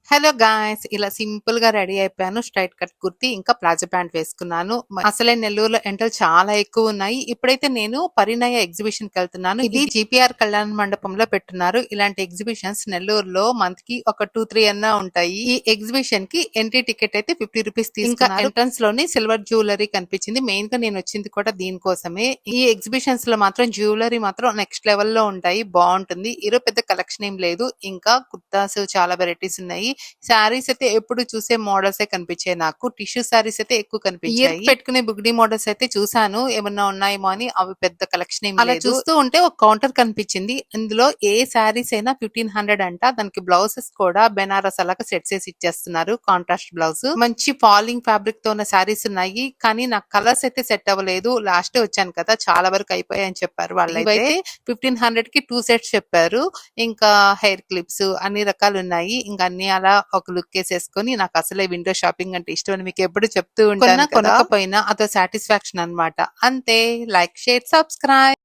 Hello guys! ఇలా సింపుల్‌గా ready అయిపోయాను. స్ట్రెయిట్ కట్ కుర్తీ ఇంకా ప్లాజో ప్యాంట్ వేసుకున్నాను. అసలే నెల్లూరులో ఎండలు చాలా ఎక్కువున్నాయి. ఇప్పుడైతే నేను పరిణయ ఎగ్జిబిషన్‌కెళ్తున్నాను. ఇది జీపీఆర్ కళ్యాణ మండపంలో పెట్టున్నారు. ఇలాంటి ఎగ్జిబిషన్స్ నెల్లూరులో మంత్‌కి ఒక 2, 3 అన్నా ఉంటాయి. ఈ ఎగ్జిబిషన్‌కి ఎంట్రీ టికెట్ అయితే ₹50 తీసుకున్నారు. ఇంకా ఎంట్రన్స్‌లోనే సిల్వర్ జ్యువెలరీ కనిపించింది. మెయిన్‌గా నేనొచ్చింది కూడా దీనికోసమే. ఈ ఎగ్జిబిషన్స్‌లో మాత్రం జ్యువెలరీ మాత్రం నెక్స్ట్ లెవెల్‌లో ఉంటాయి. బావుంటుంది. ఈరోజు పెద్ద కలెక్షన్ ఏం లేదు. ఇంకా కుర్తాస్ చాలా వెరైటీస్ ఉన్నాయి. శారీస్ అయితే ఎప్పుడు చూసే మోడల్సే కనిపించాయి నాకు. టిష్యూ శారీస్ అయితే ఎక్కువ కనిపించాయి. ఇయర్‌కి పెట్టుకునే బుగ్డీ మోడల్స్ అయితే చూసాను. ఏమన్నా ఉన్నాయేమో అని. అవి పెద్ద కలెక్షన్ ఏం లేదు. అలా చూస్తూ ఉంటే ఒక కౌంటర్ కనిపించింది. ఇందులో ఏ శారీస్ అయినా 1500 అంట. దానికి బ్లౌజెస్ కూడా బెనారస్ అలాగా సెట్స్ వేసి ఇచ్చేస్తున్నారు. Contrast blouse. మంచి ఫాలింగ్ ఫ్యాబ్రిక్ తో ఉన్న శారీస్ ఉన్నాయి. కానీ నాకు కలర్స్ అయితే సెట్ అవ్వలేదు. లాస్టే వచ్చాను కదా! చాలా వరకు అయిపోయాయి అని చెప్పారు వాళ్ళైతే. 1500కి 2 సెట్స్ చెప్పారు. ఇంకా హెయిర్ క్లిప్స్ అన్ని రకాలు ఉన్నాయి. ఇంకా అన్ని అలా ఒక లుక్ వేసేసుకొని నాకు అసలే విండో షాపింగ్ అంటే ఇష్టం అని మీకు ఎప్పుడు చెప్తూ ఉంటాను కదా. కొనకపోయినా అదో సాటిస్ఫాక్షన్ అన్నమాట. అంతే. Like, share, subscribe.